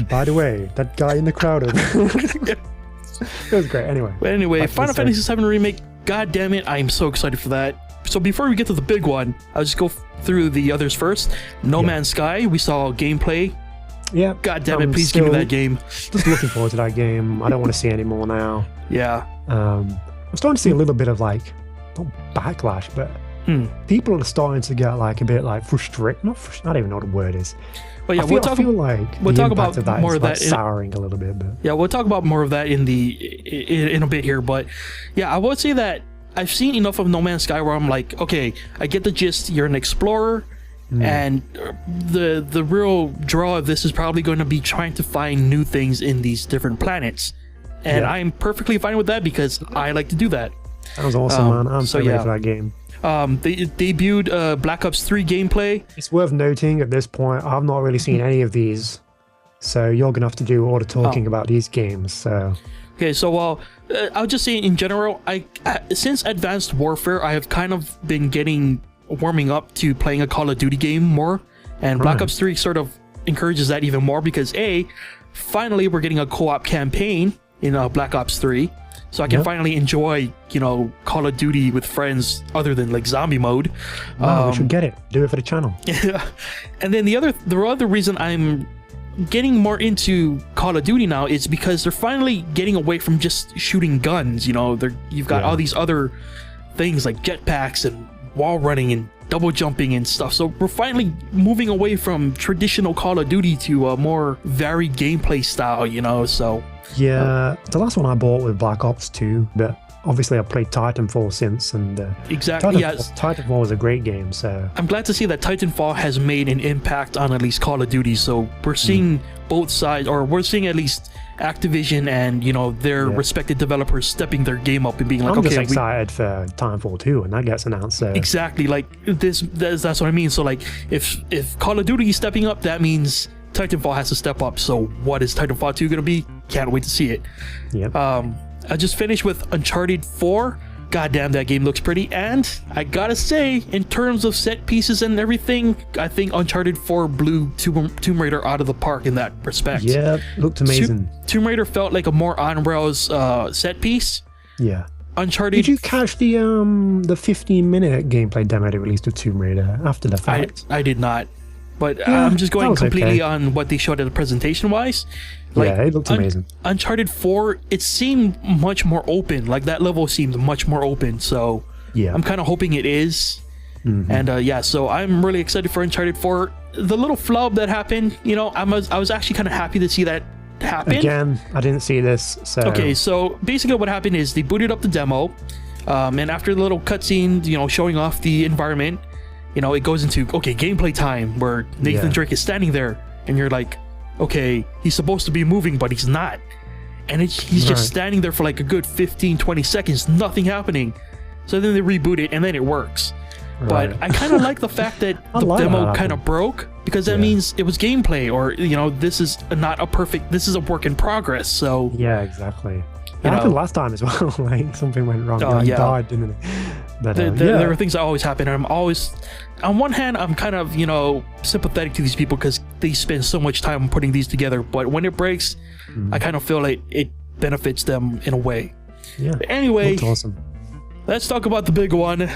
by the way, that guy in the crowd it was great. Anyway, Final Fantasy VII Remake, god damn it, I am so excited for that. So before we get to the big one, I'll just go through the others first. No Man's Sky, we saw gameplay. Yeah. God damn it, please give me that game. Just looking forward to that game. I don't want to see any more now. Yeah. I'm starting to see a little bit of like, not backlash, but people are starting to get like a bit like frustrated. I don't even know what the word is. But yeah, I feel like we'll talk about of that more is of like that souring a little bit. But yeah, we'll talk about more of that in a bit here. But yeah, I would say that I've seen enough of No Man's Sky where I'm like, okay, I get the gist. You're an explorer, and the real draw of this is probably going to be trying to find new things in these different planets, and I'm perfectly fine with that because I like to do that. That was awesome, man. I'm so ready for that game. They debuted Black Ops 3 gameplay. It's worth noting at this point, I've not really seen any of these, so you're gonna have to do all the talking about these games. So okay, so I'll just say in general, I since Advanced Warfare, I have kind of been warming up to playing a Call of Duty game more, and Black Ops 3 sort of encourages that even more because finally we're getting a co-op campaign in Black Ops 3. So I can finally enjoy, Call of Duty with friends other than like zombie mode. Wow, we should get it. Do it for the channel. Yeah. And then the other reason I'm getting more into Call of Duty now is because they're finally getting away from just shooting guns. You've got all these other things like jetpacks and wall running and double jumping and stuff. So we're finally moving away from traditional Call of Duty to a more varied gameplay style, so. Yeah, the last one I bought was Black Ops 2, but obviously I've played Titanfall since, and exactly, Titanfall was a great game, so I'm glad to see that Titanfall has made an impact on at least Call of Duty. So we're seeing both sides, or we're seeing at least Activision and their respected developers stepping their game up and being like, I'm just excited for Titanfall 2 when that gets announced. So. Exactly, like that's what I mean. So like if Call of Duty is stepping up, that means Titanfall has to step up. So what is Titanfall 2 gonna be? Can't wait to see it. Yep. I just finished with Uncharted 4. God damn, that game looks pretty. And I gotta say, in terms of set pieces and everything, I think Uncharted 4 blew Tomb Raider out of the park in that respect. Yeah, looked amazing. Tomb Raider felt like a more on-rails set piece. Yeah. Uncharted. Did you catch the 15-minute gameplay demo they released of Tomb Raider after the fact? I did not. But I'm just going completely on what they showed at the presentation-wise. Yeah, it looked amazing. Uncharted 4, it seemed much more open. Like, that level seemed much more open. So, I'm kind of hoping it is. And, so I'm really excited for Uncharted 4. The little flub that happened, I was actually kind of happy to see that happen. Again, I didn't see this, so... Okay, so basically what happened is they booted up the demo. And after the little cutscene, showing off the environment, it goes into, gameplay time, where Nathan Drake is standing there, and you're like, okay, he's supposed to be moving, but he's not. And he's just standing there for like a good 15, 20 seconds, nothing happening. So then they reboot it, and then it works. Right. But I kind of like the fact that the demo kind of broke, because that means it was gameplay, or, this is this is a work in progress, so... Yeah, exactly. It happened last time as well, like, something went wrong. He died, didn't it? But, there are things that always happen, and I'm always... On one hand, I'm kind of, sympathetic to these people because they spend so much time putting these together, but when it breaks, I kind of feel like it benefits them in a way. Yeah. But anyway, that's awesome. Let's talk about the big one.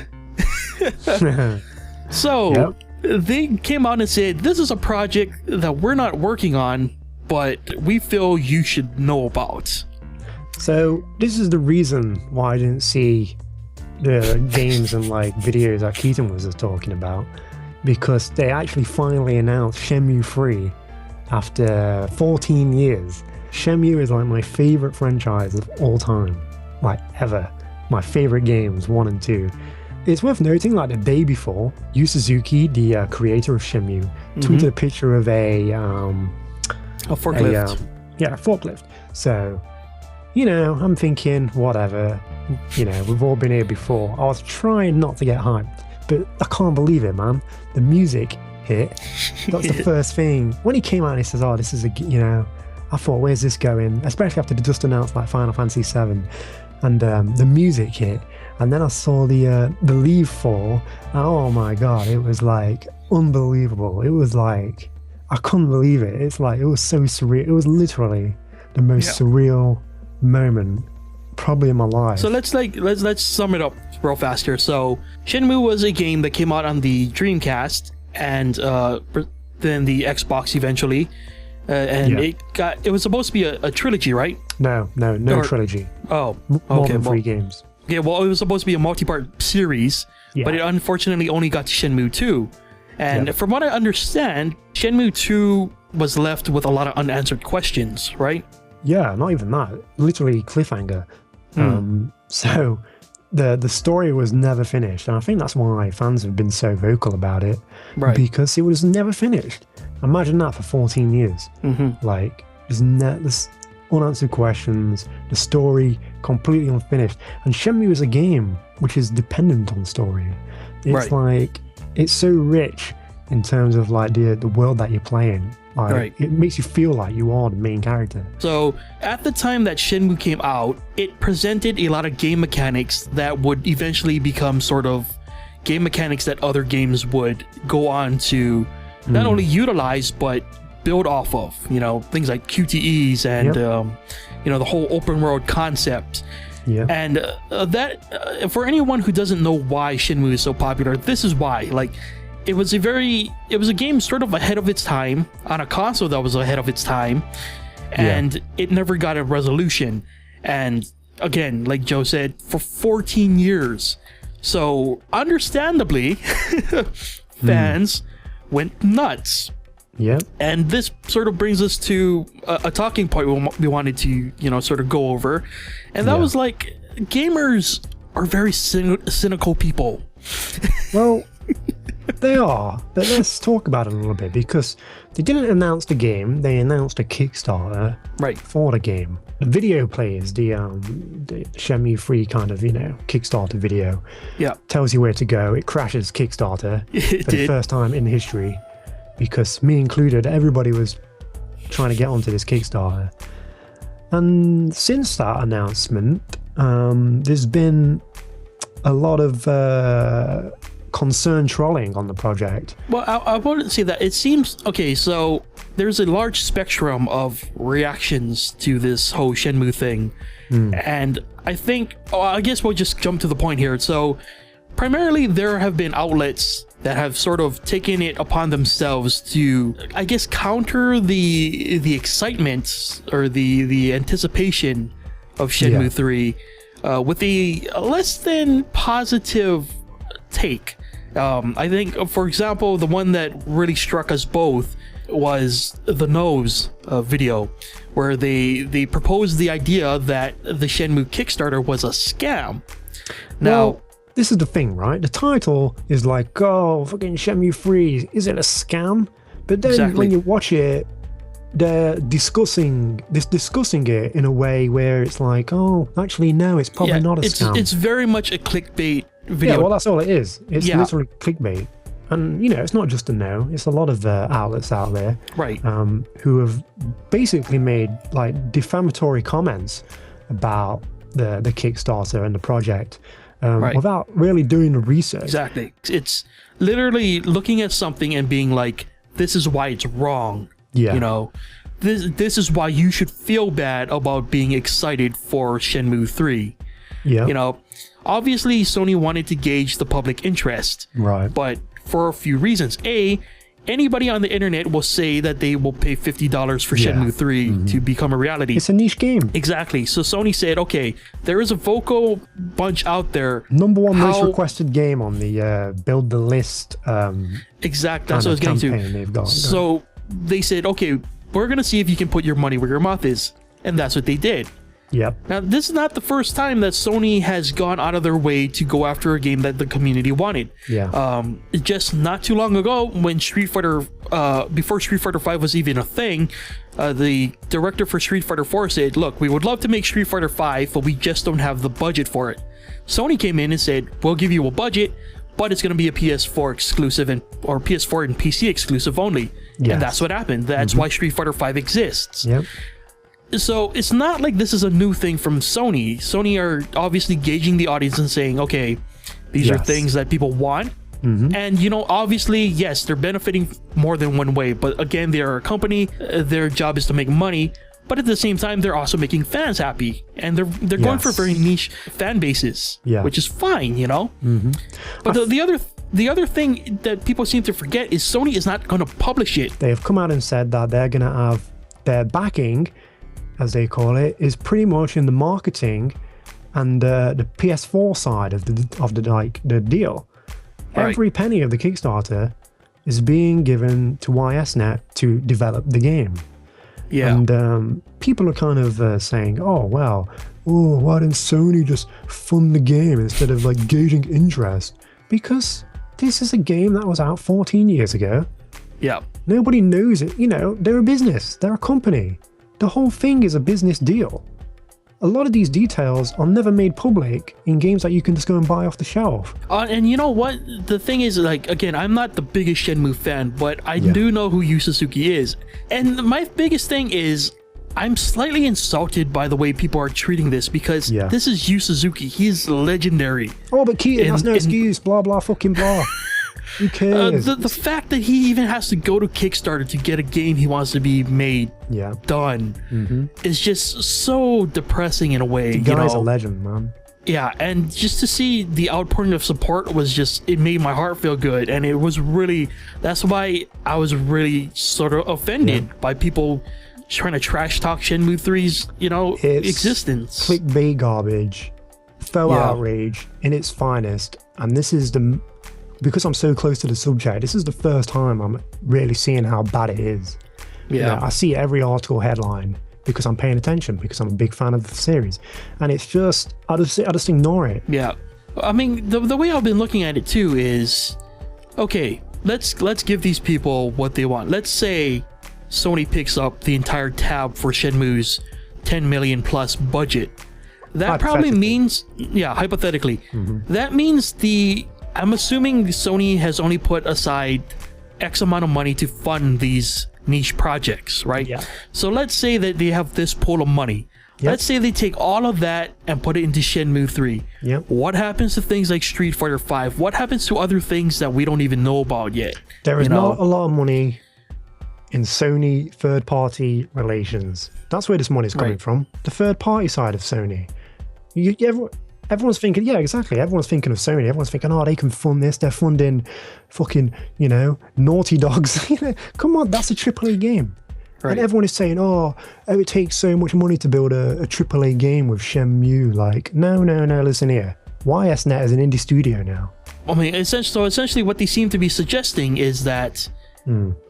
So, they came out and said, this is a project that we're not working on, but we feel you should know about. So, this is the reason why I didn't see the games and like videos that Keaton was talking about, because they actually finally announced Shenmue 3 after 14 years. Shenmue is like my favorite franchise of all time, like ever. My favorite games, 1 and 2. It's worth noting, like the day before, Yu Suzuki, the creator of Shenmue, tweeted a picture of a forklift. A forklift. So, I'm thinking, whatever. We've all been here before. I was trying not to get hyped, but I can't believe it, man. The music hit. That's the first thing. When he came out and he says, "Oh, this is I thought, where's this going?" Especially after they just announced like Final Fantasy VII, and the music hit. And then I saw the leaf fall, and oh my god, it was like unbelievable. It was like, I couldn't believe it. It's like, it was so surreal. It was literally the most surreal moment probably in my life. So let's sum it up real fast here. So Shenmue was a game that came out on the Dreamcast and then the Xbox eventually. It was supposed to be a trilogy, right? No trilogy. Oh, more than 3 games. Yeah, well, it was supposed to be a multi-part series, but it unfortunately only got to Shenmue 2. And from what I understand, Shenmue 2 was left with a lot of unanswered questions, right? Yeah, not even that. Literally cliffhanger. So the story was never finished, and I think that's why fans have been so vocal about it, right? Because it was never finished. Imagine that for 14 years. Like, there's unanswered questions, the story completely unfinished. And Shenmue is a game which is dependent on story. It's like, it's so rich in terms of like the world that you're playing. Like, it makes you feel like you are the main character. So at the time that Shenmue came out, it presented a lot of game mechanics that would eventually become sort of game mechanics that other games would go on to not only utilize but build off of, things like QTEs and the whole open world concept. And that for anyone who doesn't know why Shenmue is so popular, this is why. Like, it was a game sort of ahead of its time on a console that was ahead of its time, and it never got a resolution. And again, like Joe said, for 14 years. So understandably, fans went nuts. Yeah. And this sort of brings us to a talking point we wanted to, sort of go over. And that was like, gamers are very cynical people. Well, they are. But let's talk about it a little bit, because they didn't announce the game. They announced a Kickstarter for the game. The video plays, the Shenmue 3 kind of, Kickstarter video. Yeah. Tells you where to go. It crashes Kickstarter for the first time in history. Because me included, everybody was trying to get onto this Kickstarter. And since that announcement, there's been a lot of concern trolling on the project. Well, I wouldn't say that. It seems, okay, so there's a large spectrum of reactions to this whole Shenmue thing. And I think, I guess we'll just jump to the point here. So primarily there have been outlets that have sort of taken it upon themselves to, I guess, counter the excitement or the anticipation of Shenmue 3 with a less than positive take. I think, for example, the one that really struck us both was the Nose video, where they proposed the idea that the Shenmue Kickstarter was a scam. Now, this is the thing, right? The title is like, oh, fucking Shenmue 3, is it a scam? But then when you watch it, they're discussing it in a way where it's like, oh, actually, no, it's probably not a scam. It's very much a clickbait video. Yeah, well, that's all it is. It's literally clickbait. And, it's not just a no. It's a lot of outlets out there who have basically made like defamatory comments about the Kickstarter and the project. Without really doing the research. Exactly. It's literally looking at something and being like, this is why it's wrong. Yeah. This is why you should feel bad about being excited for Shenmue 3. Yeah. Obviously Sony wanted to gauge the public interest. Right. But for a few reasons. Anybody on the internet will say that they will pay $50 for Shenmue 3 to become a reality. It's a niche game. Exactly. So Sony said, okay, there is a vocal bunch out there. Number one most requested game on the build the list. Exactly. That's what I was getting to. They've got. So they said, okay, we're going to see if you can put your money where your mouth is. And that's what they did. Yep. Now, this is not the first time that Sony has gone out of their way to go after a game that the community wanted. Yeah. Just not too long ago, when Street Fighter, before Street Fighter V was even a thing, the director for Street Fighter 4 said, look, we would love to make Street Fighter V, but we just don't have the budget for it. Sony came in and said, we'll give you a budget, but it's going to be a PS4 exclusive or PS4 and PC exclusive only. Yes. And that's what happened. That's why Street Fighter V exists. Yep. So it's not like this is a new thing from Sony. Sony are obviously gauging the audience and saying, okay, these are things that people want. And, you know, obviously, yes, they're benefiting more than one way. But again, they're a company. Their job is to make money. But at the same time, they're also making fans happy. And they're going for very niche fan bases, which is fine, you know? But the other thing that people seem to forget is Sony is not going to publish it. They have come out and said that they're going to have their backing, as they call it, is pretty much in the marketing and the PS4 side of the deal. Right. Every penny of the Kickstarter is being given to YSNet to develop the game. Yeah. And people are kind of saying, oh, well, why didn't Sony just fund the game instead of like gauging interest? Because this is a game that was out 14 years ago. Yeah. Nobody knows it. You know, they're a business. They're a company. The whole thing is a business deal. A lot of these details are never made public in games that you can just go and buy off the shelf. And you know what? The thing is, like, again, I'm not the biggest Shenmue fan, but I do know who Yu Suzuki is. And my biggest thing is, I'm slightly insulted by the way people are treating this, because this is Yu Suzuki. He's legendary. Oh, but Keaton, that's no excuse. Blah, blah, fucking blah. Who cares? The fact that he even has to go to Kickstarter to get a game he wants to be made done is just so depressing in a way. The guy's a legend, man. Yeah, and just to see the outpouring of support was just, it made my heart feel good. And it was really, that's why I was really sort of offended by people trying to trash talk Shenmue 3's, you know, existence. Clickbait garbage, faux outrage in its finest. And this is because I'm so close to the subject, this is the first time I'm really seeing how bad it is. Yeah. You know, I see every article headline because I'm paying attention, because I'm a big fan of the series. And it's just, I just ignore it. Yeah. I mean, the way I've been looking at it too is, okay, let's give these people what they want. Let's say Sony picks up the entire tab for Shenmue's 10 million plus budget. That probably means, hypothetically, that means I'm assuming Sony has only put aside X amount of money to fund these niche projects, right? Yeah. So let's say that they have this pool of money. Yep. Let's say they take all of that and put it into Shenmue 3. Yep. What happens to things like Street Fighter 5? What happens to other things that we don't even know about yet? There is not a lot of money in Sony third-party relations. That's where this money is coming from. The third-party side of Sony. Everyone's thinking, exactly. Everyone's thinking of Sony. Everyone's thinking, oh, they can fund this. They're funding fucking, Naughty Dogs. Come on, that's a AAA game. Right. And everyone is saying, oh, it takes so much money to build a AAA game with Shenmue. Like, no, listen here. YSNet is an indie studio now. I mean, essentially what they seem to be suggesting is that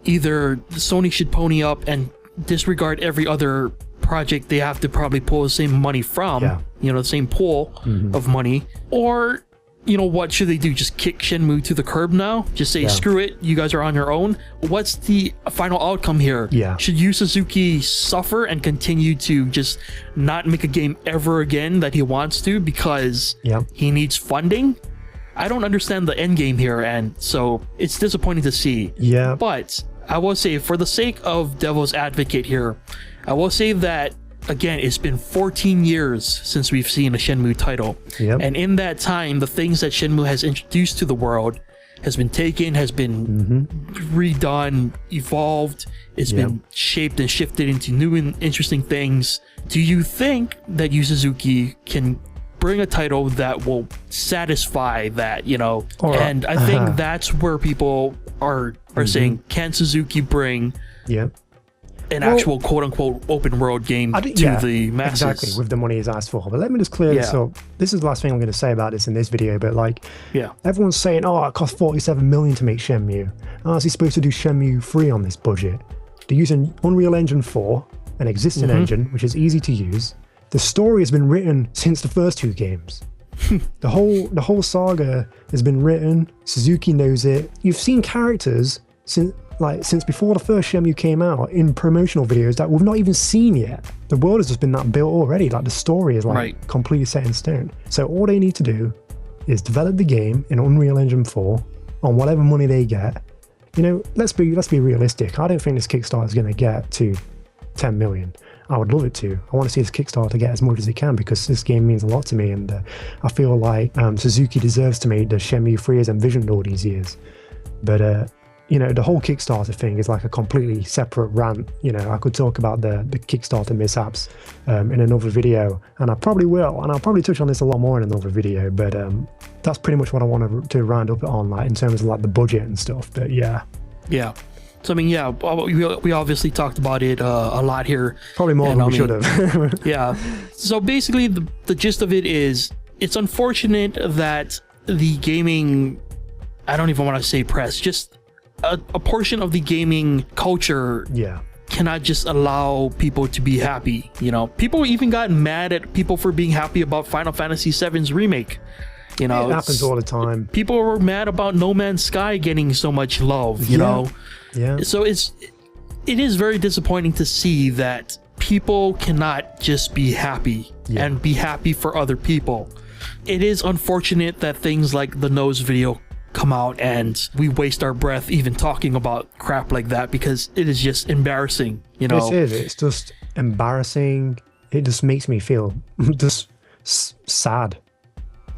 either Sony should pony up and disregard every other project they have to probably pull the same money from, the same pool of money, or what should they do? Just kick Shenmue to the curb now? Just say, screw it, you guys are on your own? What's the final outcome here? Should Yu Suzuki suffer and continue to just not make a game ever again that he wants to because he needs funding? I don't understand the end game here, and so it's disappointing to see. But I will say, for the sake of devil's advocate here, I will say that, again, it's been 14 years since we've seen a Shenmue title. And in that time, the things that Shenmue has introduced to the world has been taken, has been redone, evolved, it's been shaped and shifted into new and interesting things. Do you think that Yu Suzuki can bring a title that will satisfy that, and I think that's where people are saying, can Suzuki bring an actual quote-unquote open world game to the masses? Exactly, with the money he's asked for. But let me just clear this up. This is the last thing I'm going to say about this in this video, but everyone's saying, oh, it cost $47 million to make Shenmue. Oh, is he supposed to do Shenmue 3 on this budget? They're using Unreal Engine 4, an existing engine, which is easy to use. The story has been written since the first 2 games. The whole saga has been written. Suzuki knows it. You've seen characters since before the first Shenmue came out in promotional videos that we've not even seen yet. The world has just been that built already. Like the story is completely set in stone. So all they need to do is develop the game in Unreal Engine 4 on whatever money they get. You know, let's be realistic. I don't think this Kickstarter is going to get to 10 million. I would love it to. I want to see this Kickstarter get as much as it can because this game means a lot to me, and I feel like Suzuki deserves to make the Shenmue 3 as envisioned all these years. But you know, the whole Kickstarter thing is like a completely separate rant. You know, I could talk about the Kickstarter mishaps in another video, and I probably will, and I'll probably touch on this a lot more in another video. But that's pretty much what I want to round up on, like in terms of like the budget and stuff. But yeah. So I mean, yeah, we obviously talked about it a lot here. Probably more than we should have. Yeah. So basically, the gist of it is, it's unfortunate that the gaming, I don't even want to say press, just a portion of the gaming culture cannot just allow people to be happy. You know, people even got mad at people for being happy about Final Fantasy VII's remake. You know, it happens all the time. People were mad about No Man's Sky getting so much love, you know? Yeah. So it is very disappointing to see that people cannot just be happy and be happy for other people. It is unfortunate that things like the Nose video come out and we waste our breath even talking about crap like that because it is just embarrassing, you know? It's just embarrassing. It just makes me feel just sad.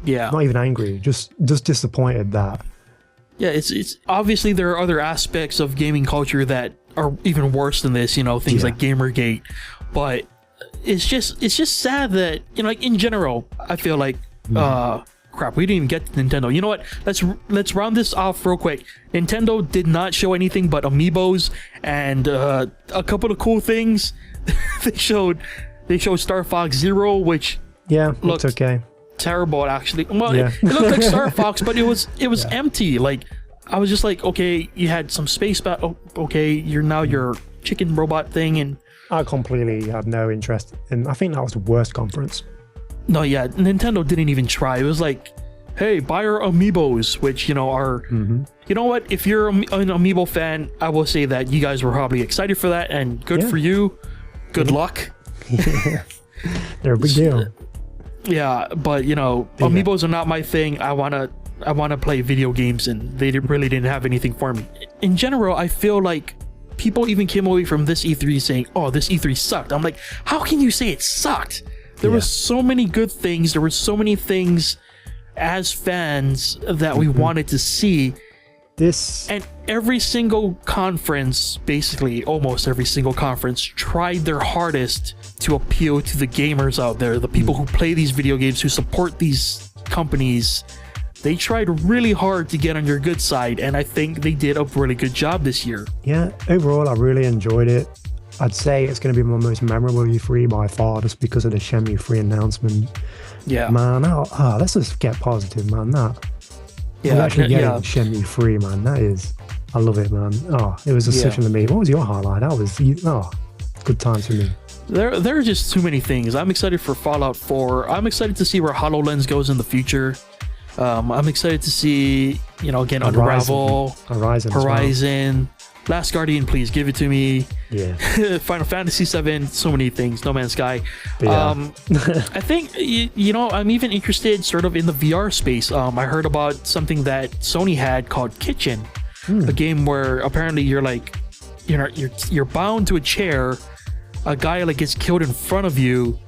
Yeah. Not even angry, just disappointed that. Yeah, it's obviously there are other aspects of gaming culture that are even worse than this, you know, things like Gamergate. But it's just sad that, you know, like in general, I feel like crap, we didn't even get to Nintendo. You know what? Let's round this off real quick. Nintendo did not show anything but amiibos and a couple of cool things. they showed Star Fox Zero, which looked okay. Terrible, actually. Well, it looked like Star Fox, but it was empty. Like, I was just like, okay, you had some space battle. Okay, you're now your chicken robot thing, and I completely had no interest, and I think that was the worst conference. No, yeah, Nintendo didn't even try. It was like, hey, buy our amiibos, which, you know, are you know what? If you're an amiibo fan, I will say that you guys were probably excited for that, and good for you. Good luck. They're a big deal. Yeah, but you know, amiibos are not my thing. I wanna play video games, and they really didn't have anything for me. In general, I feel like people even came away from this E3 saying, "Oh, this E3 sucked." I'm like, how can you say it sucked? There were so many good things. There were so many things as fans that we wanted to see. And every single conference, basically almost every single conference, tried their hardest to appeal to the gamers out there, the people who play these video games, who support these companies. They tried really hard to get on your good side, and I think they did a really good job this year. Yeah, overall, I really enjoyed it. I'd say it's going to be my most memorable E3 by far, just because of the Shenmue 3 announcement. Yeah. Man, let's just get positive, man. We're actually getting Shenmue 3, man. I love it, man. Oh, it was just such an amazing. What was your highlight? That was, good times for me. There are just too many things. I'm excited for Fallout 4. I'm excited to see where HoloLens goes in the future. I'm excited to see, you know, again, Unravel, Horizon, Last Guardian, please give it to me. Yeah. Final Fantasy VII, so many things. No Man's Sky. I think, you know, I'm even interested sort of in the VR space. I heard about something that Sony had called Kitchen, a game where apparently you're like, you're bound to a chair. A guy like gets killed in front of you,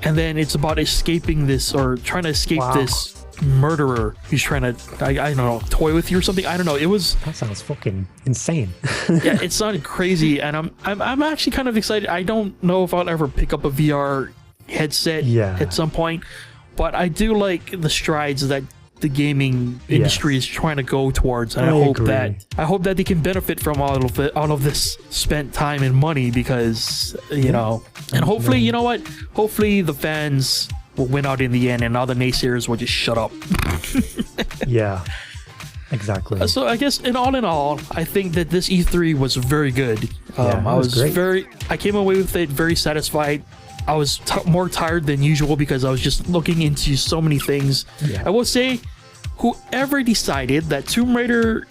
and then it's about escaping this, or trying to escape this murderer who's trying to, I don't know, toy with you or something. I don't know. That sounds fucking insane. Yeah, it sounded crazy, and I'm actually kind of excited. I don't know if I'll ever pick up a VR headset at some point, but I do like the strides that the gaming industry is trying to go towards, and I hope that they can benefit from all of this spent time and money, because you know, and hopefully, you know what, hopefully the fans will win out in the end, and all the naysayers will just shut up. Yeah, exactly. So I guess in all, I think that this E3 was very good. I came away with it very satisfied. I was more tired than usual because I was just looking into so many things. I will say, whoever decided that Tomb Raider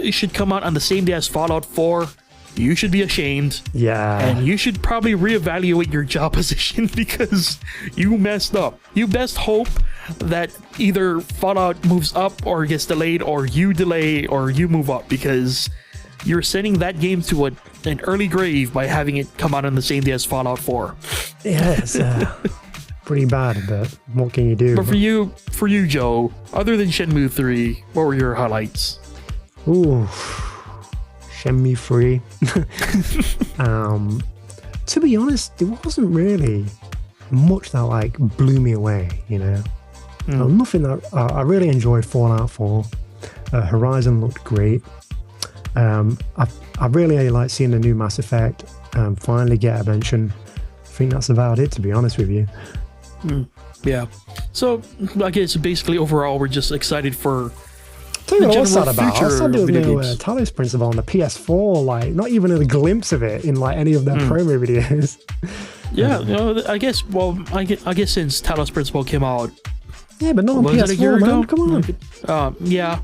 should come out on the same day as Fallout 4, you should be ashamed. And you should probably reevaluate your job position because you messed up. You best hope that either Fallout moves up or gets delayed, or you delay or you move up, because you're sending that game to an early grave by having it come out on the same day as Fallout 4. Yeah, it's pretty bad, but what can you do? But for you, Joe, other than Shenmue 3, what were your highlights? Ooh, Shenmue 3. To be honest, there wasn't really much that like blew me away, you know. Nothing that I really enjoyed Fallout 4. Horizon looked great. I really like seeing the new Mass Effect finally get a mention. I think that's about it, to be honest with you. Yeah. So I guess basically overall we're just excited for Tell you what I was sad about. I was sad there was no games. Talos Principle on the PS4. Like, not even a glimpse of it in like any of their promo videos. Yeah, you know, I guess. Well, I guess since Talos Principle came out. Yeah, but not on PS4, a year ago? Come on. Yeah.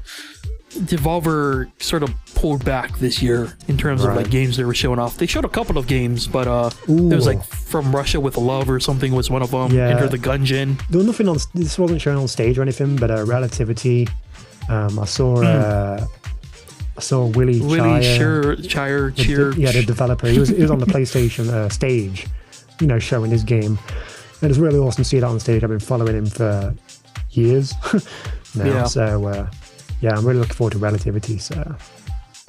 Devolver sort of pulled back this year in terms of like games they were showing off. They showed a couple of games, but there was like From Russia with Love or something was one of them. Yeah. Enter the Gungeon. There was nothing on. This wasn't shown on stage or anything, but Relativity. I saw Willie Chire. The developer. He was on the PlayStation stage, you know, showing his game. And it's really awesome to see that on stage. I've been following him for years now, so I'm really looking forward to Relativity. So,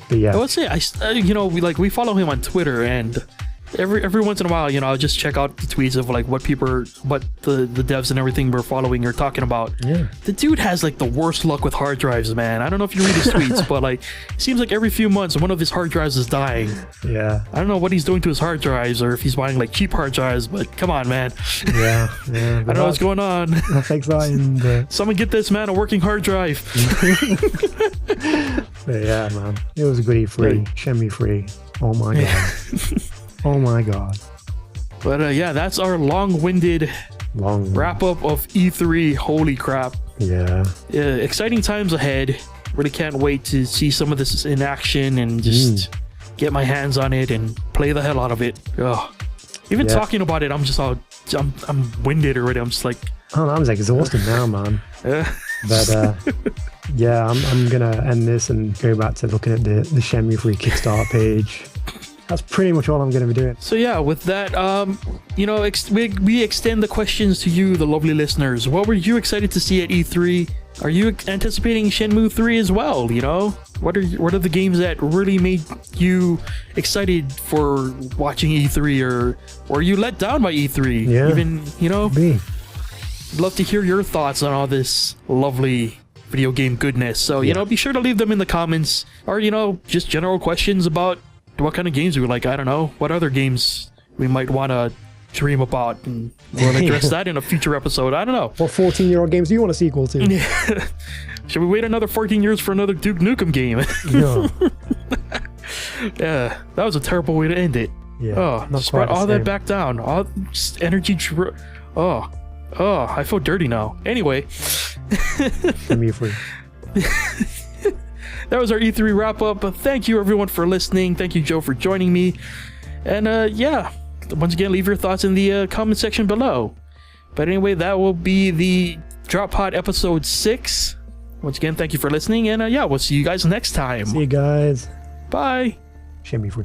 but yeah, I would say we follow him on Twitter, and every once in a while, you know, I'll just check out the tweets of like what the devs and everything we're following are talking about. Yeah, the dude has like the worst luck with hard drives, man. I don't know if you read his tweets, but like it seems like every few months one of his hard drives is dying. Yeah, I don't know what he's doing to his hard drives, or if he's buying like cheap hard drives, but come on, man. Yeah. I don't know what's going on. That's exciting. But... Someone get this man a working hard drive. But yeah, man, it was a good E3, Shenmue 3. Oh my god. Oh my god. But that's our long-winded wrap-up of E3. Holy crap. Yeah. Exciting times ahead. Really can't wait to see some of this in action and just get my hands on it and play the hell out of it. Ugh. Even talking about it, I'm winded already. I'm just like... Oh, I'm like exhausted now, man. But I'm gonna end this and go back to looking at the Shenmue 3 Kickstarter page. That's pretty much all I'm going to be doing. So yeah, with that, we extend the questions to you, the lovely listeners. What were you excited to see at E3? Are you anticipating Shenmue 3 as well? You know, what are the games that really made you excited for watching E3, or were you let down by E3? Yeah, even love to hear your thoughts on all this lovely video game goodness. So be sure to leave them in the comments, or just general questions about what kind of games we like. I don't know what other games we might want to dream about, and we'll address that in a future episode. I don't know. What 14-year-old games do you want a sequel to? Should we wait another 14 years for another Duke Nukem game? Yeah, that was a terrible way to end it. Just brought all that back down. All energy. I feel dirty now. Anyway. Shenmue 3. That was our E3 wrap-up. Thank you, everyone, for listening. Thank you, Joe, for joining me. And, once again, leave your thoughts in the comment section below. But anyway, that will be the Drop Pod episode 6. Once again, thank you for listening. And, we'll see you guys next time. See you guys. Bye. Shenmue 3.